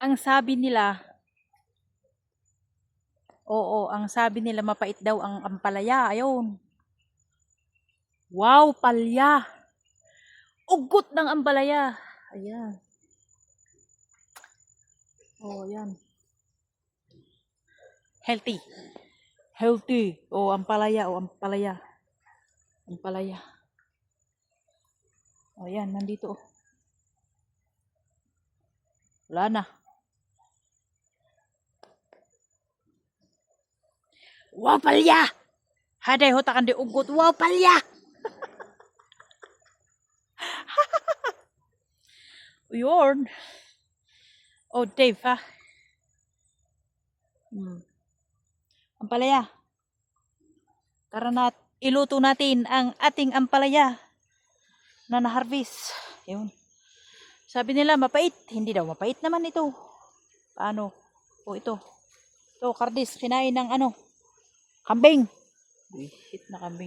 Ang sabi nila, oo, ang sabi nila mapait daw ang ampalaya. Ayun. Wow, palya. Ugot ng ampalaya. Ayan. Oh, ayan. Healthy. Healthy. Oh, ampalaya. Oh, ampalaya. Ampalaya. Oh, ayan. Nandito. Oh. Wala na. Wow, palya! Haday hotakan di ugot. Wow, palya! Yun. Oh, Dave, ha? Ampalaya. Tara na, iluto natin ang ating ampalaya na na-harvest. Yun. Sabi nila mapait. Hindi daw mapait naman ito. Paano? O ito. Ito, kardis. Kinain ng ano? Kambing. Hit na kambing.